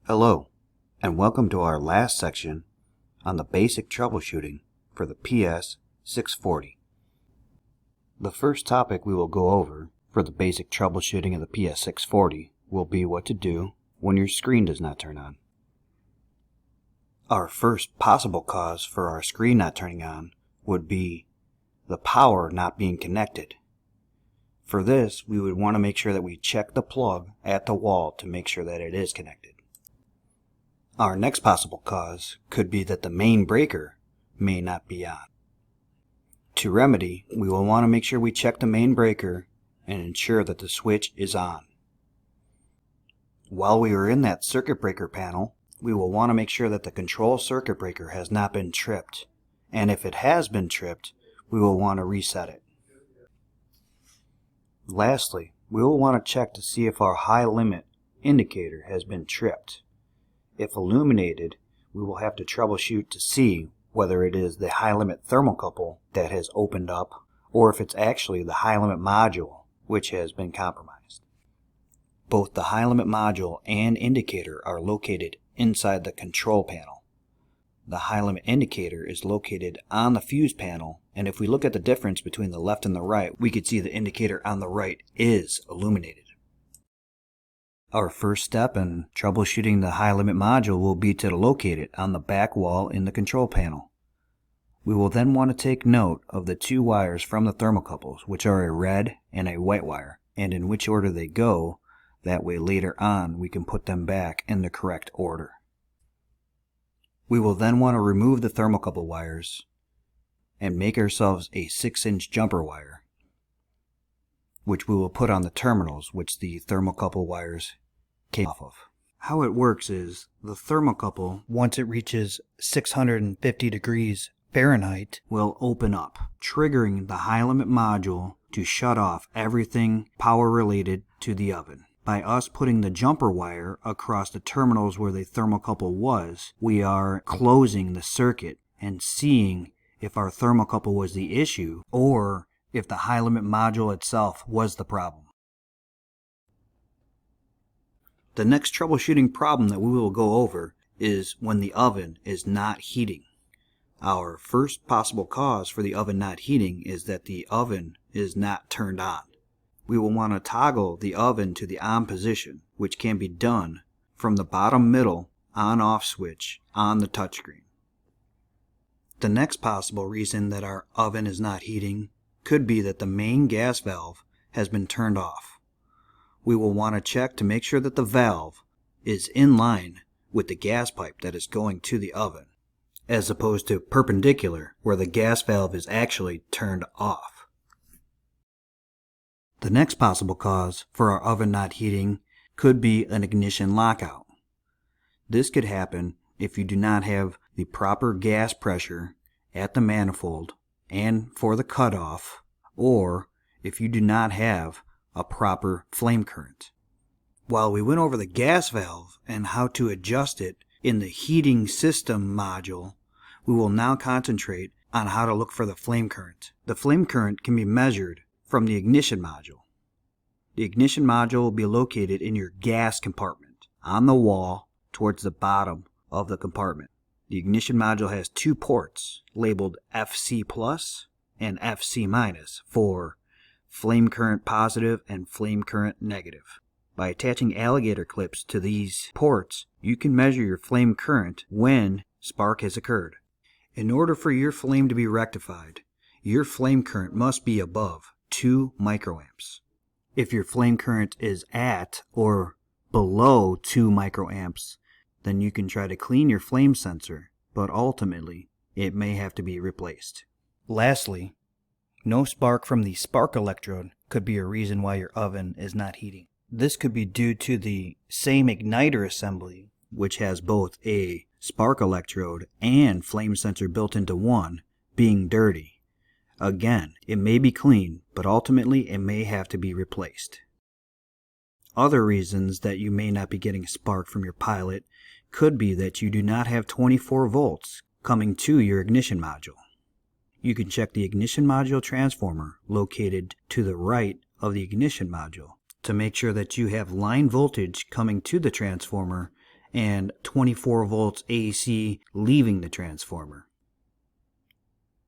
Hello, and welcome to our last section on the basic troubleshooting for the PS640. The first topic we will go over for the basic troubleshooting of the PS640 will be what to do when your screen does not turn on. Our first possible cause for our screen not turning on would be the power not being connected. For this, we would want to make sure that we check the plug at the wall to make sure that it is connected. Our next possible cause could be that the main breaker may not be on. To remedy, we will want to make sure we check the main breaker and ensure that the switch is on. While we are in that circuit breaker panel, we will want to make sure that the control circuit breaker has not been tripped, and if it has been tripped, we will want to reset it. Lastly, we will want to check to see if our high limit indicator has been tripped. If illuminated, we will have to troubleshoot to see whether it is the high limit thermocouple that has opened up or if it's actually the high limit module which has been compromised. Both the high limit module and indicator are located inside the control panel. The high limit indicator is located on the fuse panel, and if we look at the difference between the left and the right, we could see the indicator on the right is illuminated. Our first step in troubleshooting the high limit module will be to locate it on the back wall in the control panel. We will then want to take note of the two wires from the thermocouples, which are a red and a white wire, and in which order they go. That way later on we can put them back in the correct order. We will then want to remove the thermocouple wires and make ourselves a 6-inch jumper wire, which we will put on the terminals which the thermocouple wires came off of. How it works is the thermocouple, once it reaches 650 degrees Fahrenheit, will open up, triggering the high limit module to shut off everything power related to the oven. By us putting the jumper wire across the terminals where the thermocouple was, we are closing the circuit and seeing if our thermocouple was the issue or if the high limit module itself was the problem. The next troubleshooting problem that we will go over is when the oven is not heating. Our first possible cause for the oven not heating is that the oven is not turned on. We will want to toggle the oven to the on position, which can be done from the bottom middle on-off switch on the touchscreen. The next possible reason that our oven is not heating could be that the main gas valve has been turned off. We will want to check to make sure that the valve is in line with the gas pipe that is going to the oven, as opposed to perpendicular where the gas valve is actually turned off. The next possible cause for our oven not heating could be an ignition lockout. This could happen if you do not have the proper gas pressure at the manifold and for the cutoff, or if you do not have a proper flame current. While we went over the gas valve and how to adjust it in the heating system module, we will now concentrate on how to look for the flame current. The flame current can be measured from the ignition module. The ignition module will be located in your gas compartment on the wall towards the bottom of the compartment. The ignition module has two ports labeled FC plus and FC minus for flame current positive and flame current negative. By attaching alligator clips to these ports, you can measure your flame current when spark has occurred. In order for your flame to be rectified, your flame current must be above 2 microamps. If your flame current is at or below 2 microamps, then you can try to clean your flame sensor, but ultimately it may have to be replaced. Lastly, no spark from the spark electrode could be a reason why your oven is not heating. This could be due to the same igniter assembly, which has both a spark electrode and flame sensor built into one, being dirty. Again, it may be clean, but ultimately it may have to be replaced. Other reasons that you may not be getting spark from your pilot could be that you do not have 24 volts coming to your ignition module. You can check the ignition module transformer located to the right of the ignition module to make sure that you have line voltage coming to the transformer and 24 volts AC leaving the transformer.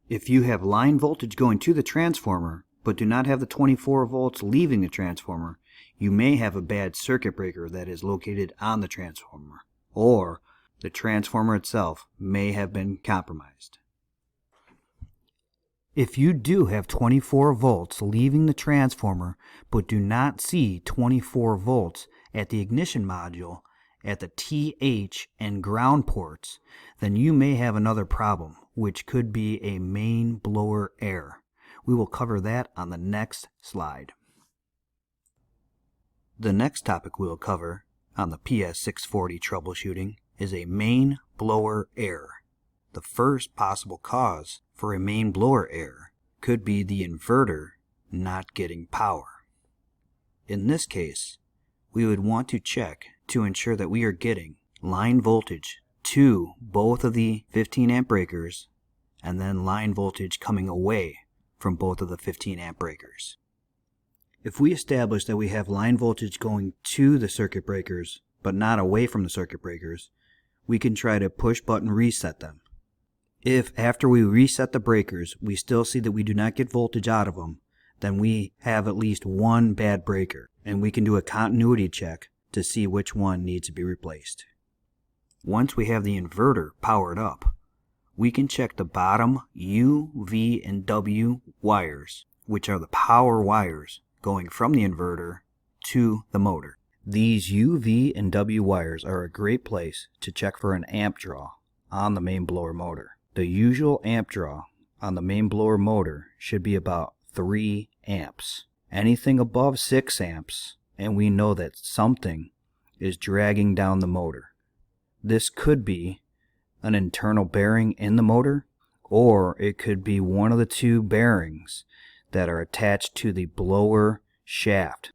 If you have line voltage going to the transformer, but do not have the 24 volts leaving the transformer, you may have a bad circuit breaker that is located on the transformer, or the transformer itself may have been compromised. If you do have 24 volts leaving the transformer, but do not see 24 volts at the ignition module, at the TH and ground ports, then you may have another problem, which could be a main blower error. We will cover that on the next slide. The next topic we will cover on the PS640 troubleshooting is a main blower error. The first possible cause for a main blower error could be the inverter not getting power. In this case, we would want to check to ensure that we are getting line voltage to both of the 15 amp breakers and then line voltage coming away from both of the 15 amp breakers. If we establish that we have line voltage going to the circuit breakers but not away from the circuit breakers, we can try to push button reset them. If after we reset the breakers we still see that we do not get voltage out of them, then we have at least one bad breaker, and we can do a continuity check to see which one needs to be replaced. Once we have the inverter powered up, we can check the bottom U, V, and W wires, which are the power wires going from the inverter to the motor. These U, V, and W wires are a great place to check for an amp draw on the main blower motor. The usual amp draw on the main blower motor should be about 3 amps. Anything above 6 amps, and we know that something is dragging down the motor. This could be an internal bearing in the motor, or it could be one of the two bearings that are attached to the blower shaft.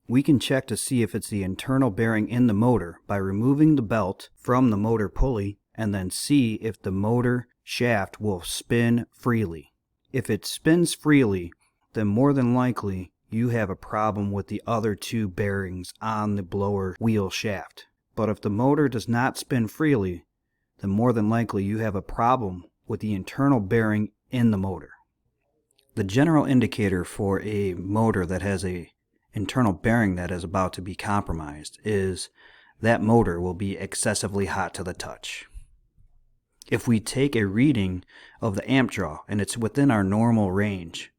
We can check to see if it's the internal bearing in the motor by removing the belt from the motor pulley and then see if the motor shaft will spin freely. If it spins freely, then more than likely you have a problem with the other two bearings on the blower wheel shaft. But if the motor does not spin freely, then more than likely you have a problem with the internal bearing in the motor. The general indicator for a motor that has a internal bearing that is about to be compromised is that motor will be excessively hot to the touch. If we take a reading of the amp draw and it's within our normal range,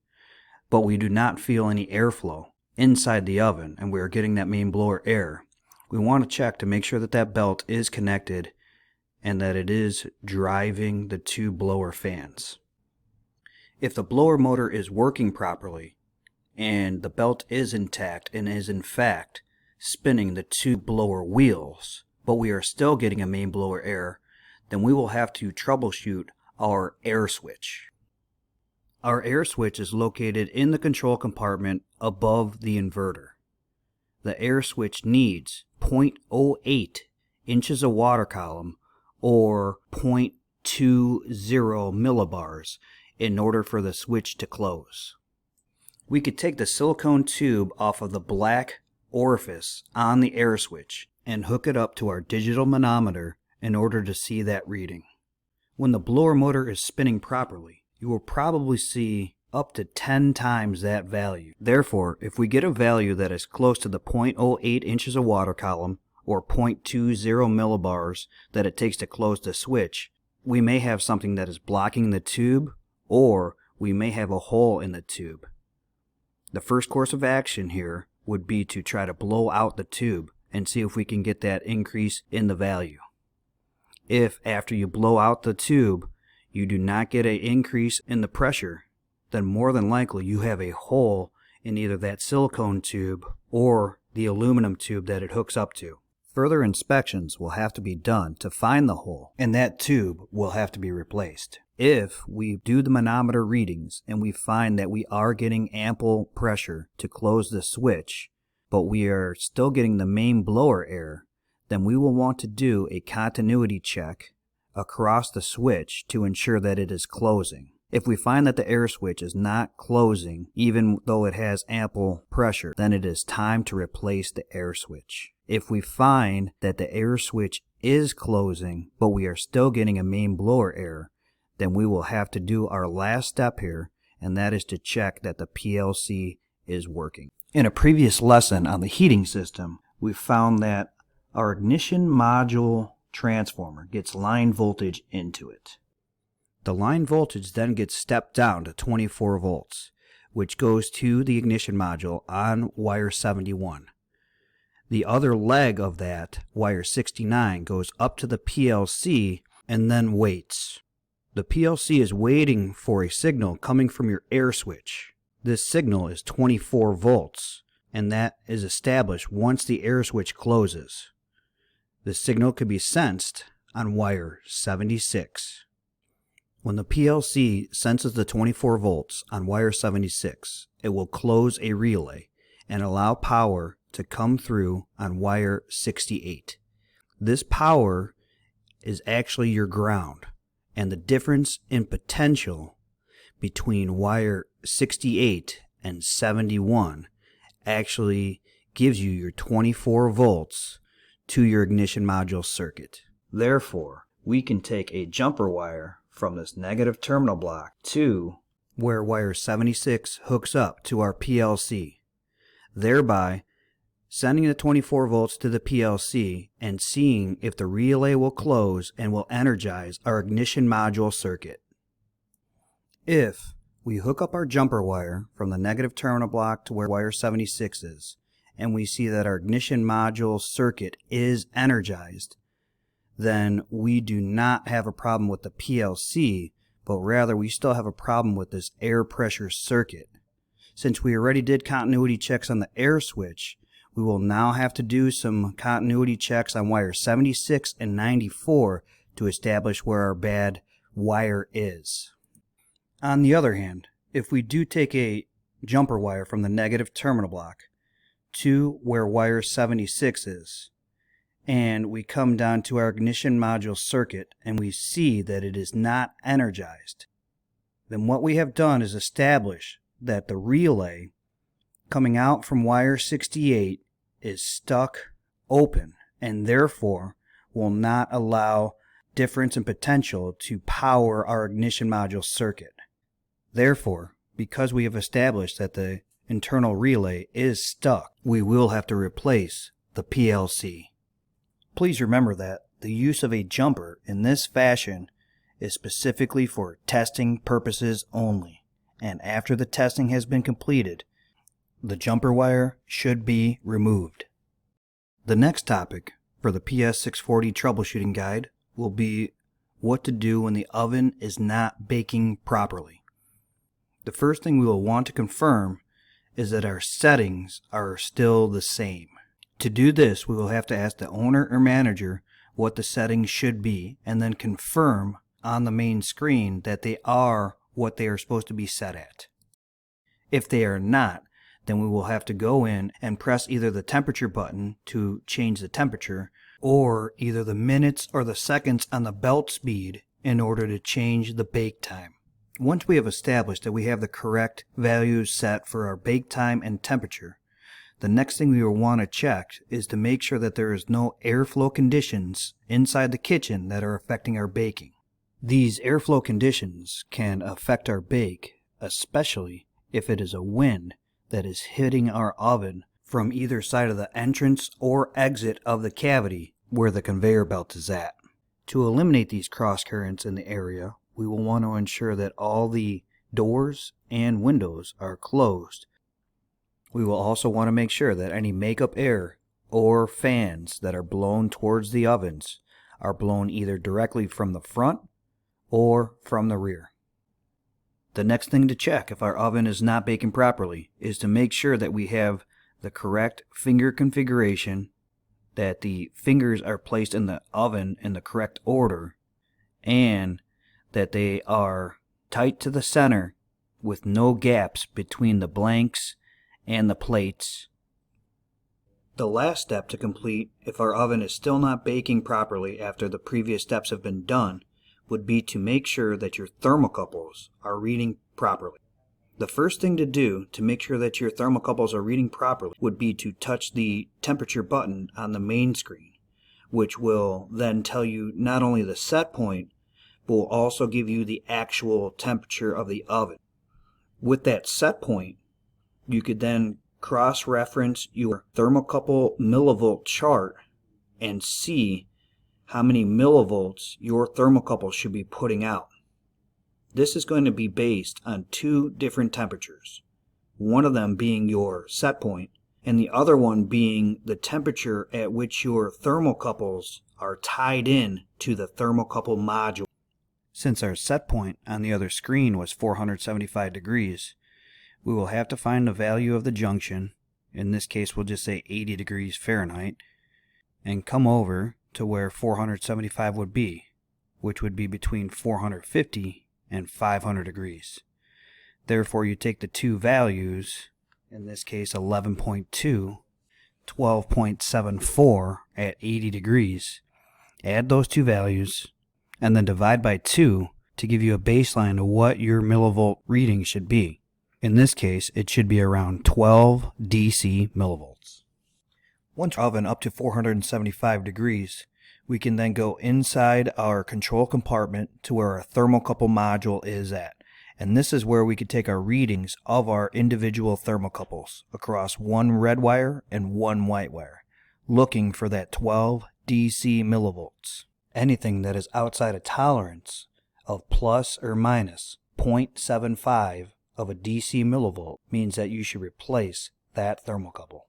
but we do not feel any airflow inside the oven and we are getting that main blower error, we want to check to make sure that that belt is connected and that it is driving the two blower fans. If the blower motor is working properly and the belt is intact and is in fact spinning the two blower wheels, but we are still getting a main blower error, then we will have to troubleshoot our air switch. Our air switch is located in the control compartment above the inverter. The air switch needs 0.08 inches of water column or 0.20 millibars in order for the switch to close. We could take the silicone tube off of the black orifice on the air switch and hook it up to our digital manometer in order to see that reading. When the blower motor is spinning properly, you will probably see up to 10 times that value. Therefore, if we get a value that is close to the 0.08 inches of water column or 0.20 millibars that it takes to close the switch, we may have something that is blocking the tube, or we may have a hole in the tube. The first course of action here would be to try to blow out the tube and see if we can get that increase in the value. If after you blow out the tube you do not get an increase in the pressure, then more than likely you have a hole in either that silicone tube or the aluminum tube that it hooks up to. Further inspections will have to be done to find the hole, and that tube will have to be replaced. If we do the manometer readings and we find that we are getting ample pressure to close the switch, but we are still getting the main blower error, then we will want to do a continuity check across the switch to ensure that it is closing. If we find that the air switch is not closing, even though it has ample pressure, then it is time to replace the air switch. If we find that the air switch is closing, but we are still getting a main blower error, then we will have to do our last step here, and that is to check that the PLC is working. In a previous lesson on the heating system, we found that our ignition module transformer gets line voltage into it. The line voltage then gets stepped down to 24 volts, which goes to the ignition module on wire 71. The other leg of that, wire 69, goes up to the PLC and then waits. The PLC is waiting for a signal coming from your air switch. This signal is 24 volts, and that is established once the air switch closes. The signal can be sensed on wire 76. When the PLC senses the 24 volts on wire 76, it will close a relay and allow power to come through on wire 68. This power is actually your ground, and the difference in potential between wire 68 and 71 actually gives you your 24 volts to your ignition module circuit. Therefore, we can take a jumper wire from this negative terminal block to where wire 76 hooks up to our PLC, thereby sending the 24 volts to the PLC and seeing if the relay will close and will energize our ignition module circuit. If we hook up our jumper wire from the negative terminal block to where wire 76 is, and we see that our ignition module circuit is energized, then we do not have a problem with the PLC, but rather we still have a problem with this air pressure circuit. Since we already did continuity checks on the air switch, we will now have to do some continuity checks on wire 76 and 94 to establish where our bad wire is. On the other hand, if we do take a jumper wire from the negative terminal block to where wire 76 is, and we come down to our ignition module circuit and we see that it is not energized, then what we have done is establish that the relay coming out from wire 68 is stuck open and therefore will not allow difference in potential to power our ignition module circuit. Therefore, because we have established that the internal relay is stuck, we will have to replace the PLC. Please remember that the use of a jumper in this fashion is specifically for testing purposes only, and after the testing has been completed, the jumper wire should be removed. The next topic for the PS640 troubleshooting guide will be what to do when the oven is not baking properly. The first thing we will want to confirm is that our settings are still the same. To do this, we will have to ask the owner or manager what the settings should be and then confirm on the main screen that they are what they are supposed to be set at. If they are not, then we will have to go in and press either the temperature button to change the temperature or either the minutes or the seconds on the belt speed in order to change the bake time. Once we have established that we have the correct values set for our bake time and temperature, the next thing we will want to check is to make sure that there is no airflow conditions inside the kitchen that are affecting our baking. These airflow conditions can affect our bake, especially if it is a wind that is hitting our oven from either side of the entrance or exit of the cavity where the conveyor belt is at. To eliminate these cross currents in the area, we will want to ensure that all the doors and windows are closed. We will also want to make sure that any makeup air or fans that are blown towards the ovens are blown either directly from the front or from the rear. The next thing to check if our oven is not baking properly is to make sure that we have the correct finger configuration, that the fingers are placed in the oven in the correct order, and that they are tight to the center with no gaps between the blanks and the plates. The last step to complete if our oven is still not baking properly after the previous steps have been done would be to make sure that your thermocouples are reading properly. The first thing to do to make sure that your thermocouples are reading properly would be to touch the temperature button on the main screen, which will then tell you not only the set point, but will also give you the actual temperature of the oven. With that set point, you could then cross-reference your thermocouple millivolt chart and see how many millivolts your thermocouple should be putting out. This is going to be based on two different temperatures, one of them being your set point and the other one being the temperature at which your thermocouples are tied in to the thermocouple module. Since our set point on the other screen was 475 degrees, we will have to find the value of the junction, in this case we'll just say 80 degrees Fahrenheit, and come over to where 475 would be, which would be between 450 and 500 degrees. Therefore, you take the two values, in this case 11.2, 12.74 at 80 degrees, add those two values, and then divide by 2 to give you a baseline of what your millivolt reading should be. In this case, it should be around 12 DC millivolts. Once our oven up to 475 degrees, we can then go inside our control compartment to where our thermocouple module is at. And this is where we could take our readings of our individual thermocouples across one red wire and one white wire, looking for that 12 DC millivolts. Anything that is outside a tolerance of plus or minus 0.75 of a DC millivolt means that you should replace that thermocouple.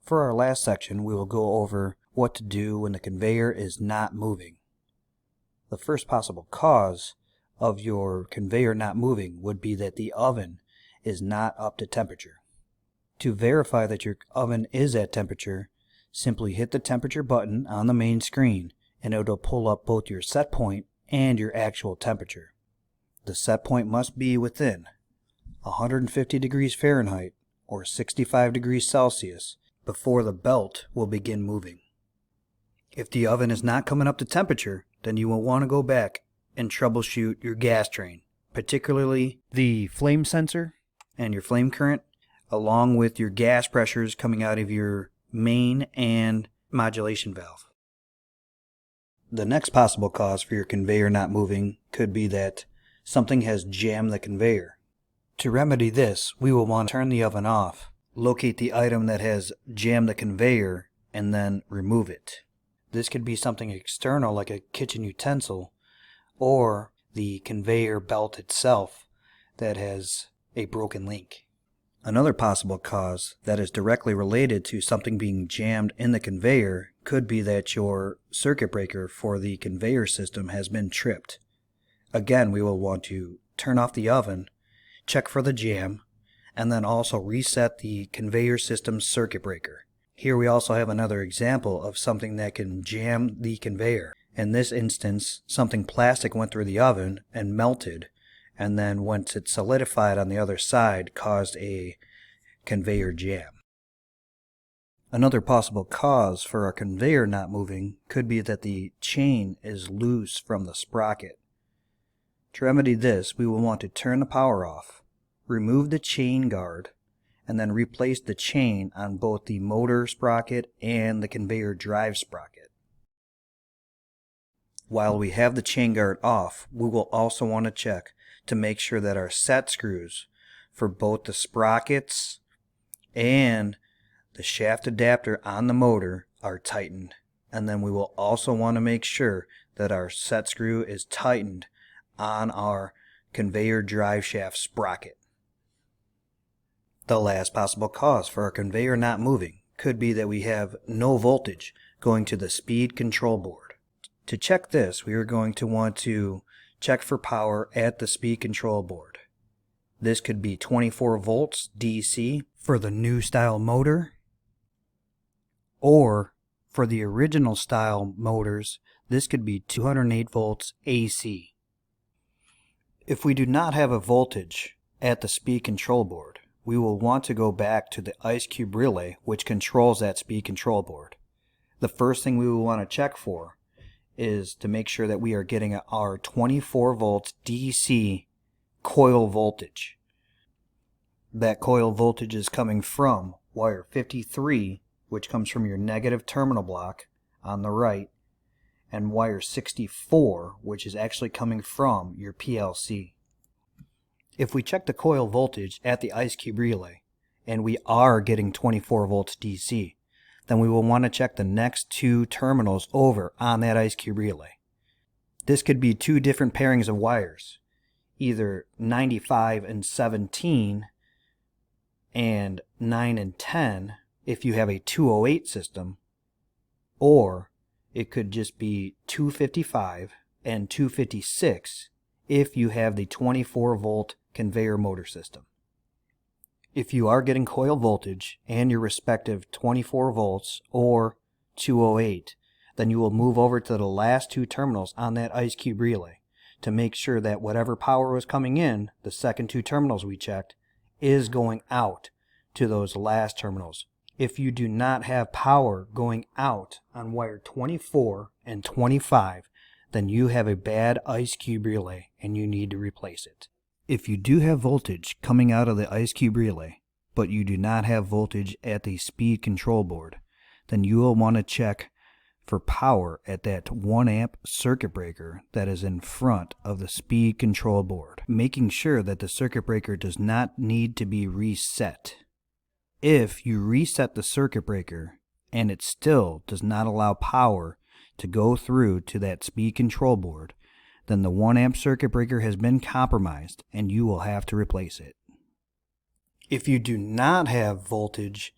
For our last section, we will go over what to do when the conveyor is not moving. The first possible cause of your conveyor not moving would be that the oven is not up to temperature. To verify that your oven is at temperature, simply hit the temperature button on the main screen and it will pull up both your set point and your actual temperature. The set point must be within 150 degrees Fahrenheit or 65 degrees Celsius before the belt will begin moving. If the oven is not coming up to temperature, then you will want to go back and troubleshoot your gas drain, particularly the flame sensor and your flame current, along with your gas pressures coming out of your main and modulation valve. The next possible cause for your conveyor not moving could be that something has jammed the conveyor. To remedy this, we will want to turn the oven off, locate the item that has jammed the conveyor, and then remove it. This could be something external like a kitchen utensil or the conveyor belt itself that has a broken link. Another possible cause that is directly related to something being jammed in the conveyor could be that your circuit breaker for the conveyor system has been tripped. Again, we will want to turn off the oven, check for the jam, and then also reset the conveyor system's circuit breaker. Here we also have another example of something that can jam the conveyor. In this instance, something plastic went through the oven and melted, and then once it solidified on the other side, caused a conveyor jam. Another possible cause for our conveyor not moving could be that the chain is loose from the sprocket. To remedy this, we will want to turn the power off, remove the chain guard, and then replace the chain on both the motor sprocket and the conveyor drive sprocket. While we have the chain guard off, we will also want to check to make sure that our set screws for both the sprockets and the shaft adapter on the motor are tightened. And then we will also want to make sure that our set screw is tightened on our conveyor drive shaft sprocket. The last possible cause for our conveyor not moving could be that we have no voltage going to the speed control board. To check this, we are going to want to check for power at the speed control board. This could be 24 volts DC for the new style motor, or for the original style motors, this could be 208 volts AC. If we do not have a voltage at the speed control board, we will want to go back to the ice cube relay which controls that speed control board. The first thing we will want to check for is to make sure that we are getting our 24 volts DC coil voltage. That coil voltage is coming from wire 53, which comes from your negative terminal block on the right, and wire 64, which is actually coming from your PLC. If we check the coil voltage at the ice cube relay, and we are getting 24 volts DC, then we will want to check the next two terminals over on that ice cube relay. This could be two different pairings of wires, either 95 and 17 and 9 and 10 if you have a 208 system, or it could just be 255 and 256 if you have the 24 volt conveyor motor system. If you are getting coil voltage and your respective 24 volts or 208, then you will move over to the last two terminals on that ice cube relay to make sure that whatever power was coming in, the second two terminals we checked, is going out to those last terminals. If you do not have power going out on wire 24 and 25, then you have a bad ice cube relay and you need to replace it. If you do have voltage coming out of the ice cube relay, but you do not have voltage at the speed control board, then you will want to check for power at that 1 amp circuit breaker that is in front of the speed control board, making sure that the circuit breaker does not need to be reset. If you reset the circuit breaker and it still does not allow power to go through to that speed control board, then the 1 amp circuit breaker has been compromised and you will have to replace it. If you do not have voltage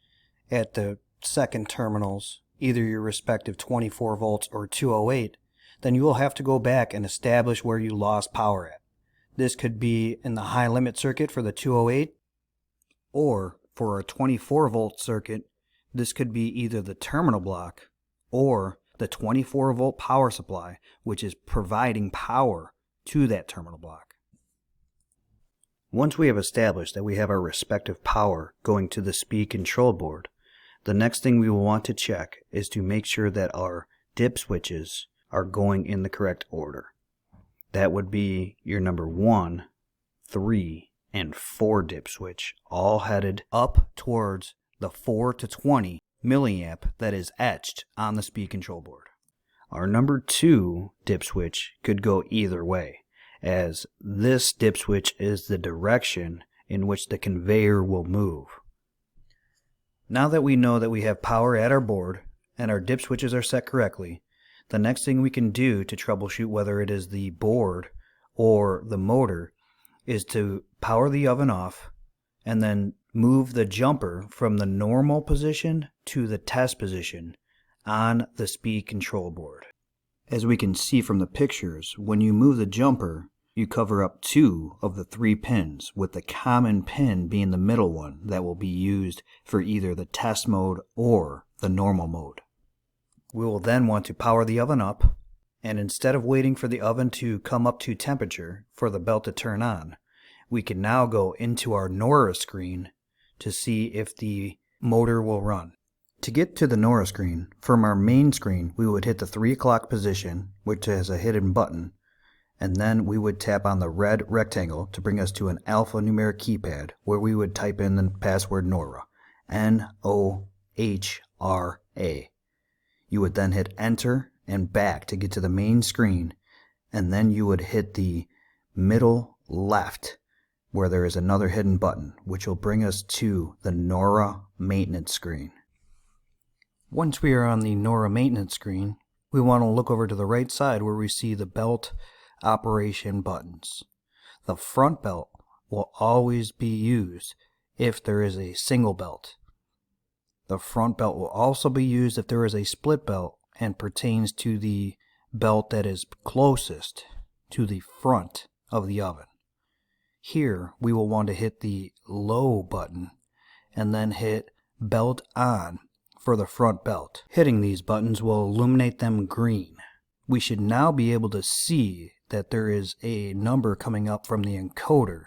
at the second terminals, either your respective 24 volts or 208, then you will have to go back and establish where you lost power at. This could be in the high limit circuit for the 208, or for a 24 volt circuit, this could be either the terminal block or the 24 volt power supply, which is providing power to that terminal block. Once we have established that we have our respective power going to the speed control board, the next thing we will want to check is to make sure that our dip switches are going in the correct order. That would be your number 1, 3, and 4 dip switch, all headed up towards the 4 to 20 milliamp that is etched on the speed control board. Our number 2 dip switch could go either way, as this dip switch is the direction in which the conveyor will move. Now that we know that we have power at our board and our dip switches are set correctly, the next thing we can do to troubleshoot whether it is the board or the motor is to power the oven off and then move the jumper from the normal position to the test position on the speed control board. As we can see from the pictures, when you move the jumper, you cover up 2 of the 3 pins, with the common pin being the middle one that will be used for either the test mode or the normal mode. We will then want to power the oven up, and instead of waiting for the oven to come up to temperature for the belt to turn on, we can now go into our NORA screen to see if the motor will run. To get to the NORA screen, from our main screen we would hit the 3 o'clock position, which has a hidden button, and then we would tap on the red rectangle to bring us to an alphanumeric keypad where we would type in the password NORA, N-O-H-R-A. You would then hit enter and back to get to the main screen, and then you would hit the middle left where there is another hidden button, which will bring us to the NORA maintenance screen. Once we are on the NORA maintenance screen, we want to look over to the right side where we see the belt operation buttons. The front belt will always be used if there is a single belt. The front belt will also be used if there is a split belt and pertains to the belt that is closest to the front of the oven. Here we will want to hit the low button and then hit belt on for the front belt. Hitting these buttons will illuminate them green. We should now be able to see that there is a number coming up from the encoder,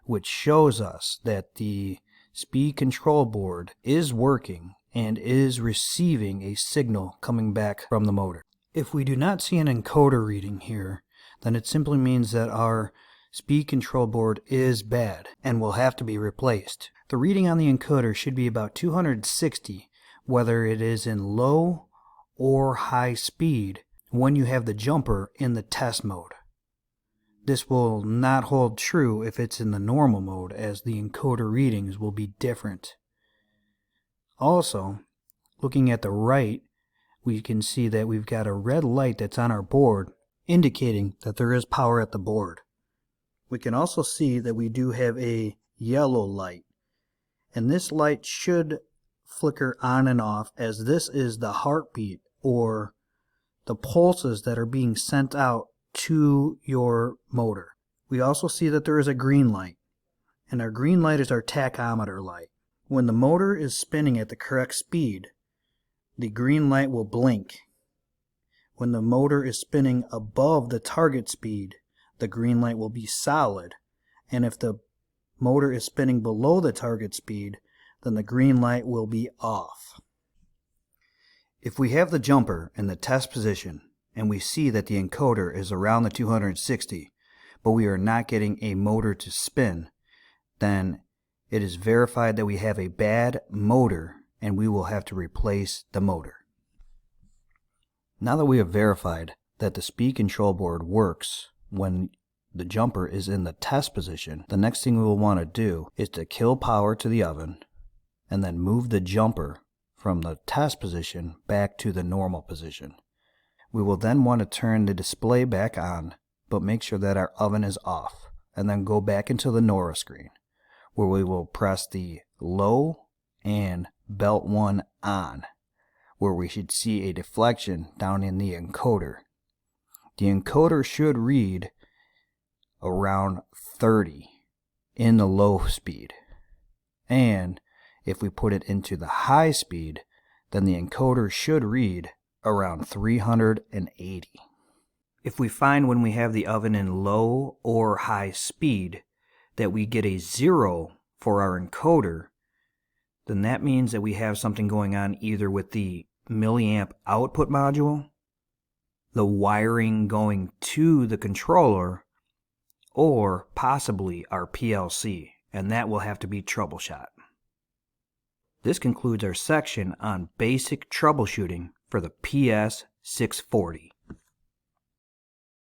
which shows us that the speed control board is working and is receiving a signal coming back from the motor. If we do not see an encoder reading here, then it simply means that our speed control board is bad and will have to be replaced. The reading on the encoder should be about 260, whether it is in low or high speed when you have the jumper in the test mode. This will not hold true if it's in the normal mode, as the encoder readings will be different. Also, looking at the right, we can see that we've got a red light that's on our board indicating that there is power at the board. We can also see that we do have a yellow light, and this light should flicker on and off, as this is the heartbeat or the pulses that are being sent out to your motor. We also see that there is a green light, and our green light is our tachometer light. When the motor is spinning at the correct speed, the green light will blink. When the motor is spinning above the target speed, the green light will be solid, and if the motor is spinning below the target speed, then the green light will be off. If we have the jumper in the test position and we see that the encoder is around the 260, but we are not getting a motor to spin, then it is verified that we have a bad motor and we will have to replace the motor. Now that we have verified that the speed control board works when the jumper is in the test position, the next thing we will want to do is to kill power to the oven and then move the jumper from the test position back to the normal position. We will then want to turn the display back on, but make sure that our oven is off, and then go back into the NORA screen, where we will press the low and belt 1 on, where we should see a deflection down in the encoder. The encoder should read around 30 in the low speed, and if we put it into the high speed, then the encoder should read around 380. If we find when we have the oven in low or high speed that we get a 0 for our encoder, then that means that we have something going on either with the milliamp output module, the wiring going to the controller, or possibly our PLC, and that will have to be troubleshot. This concludes our section on basic troubleshooting for the PS640.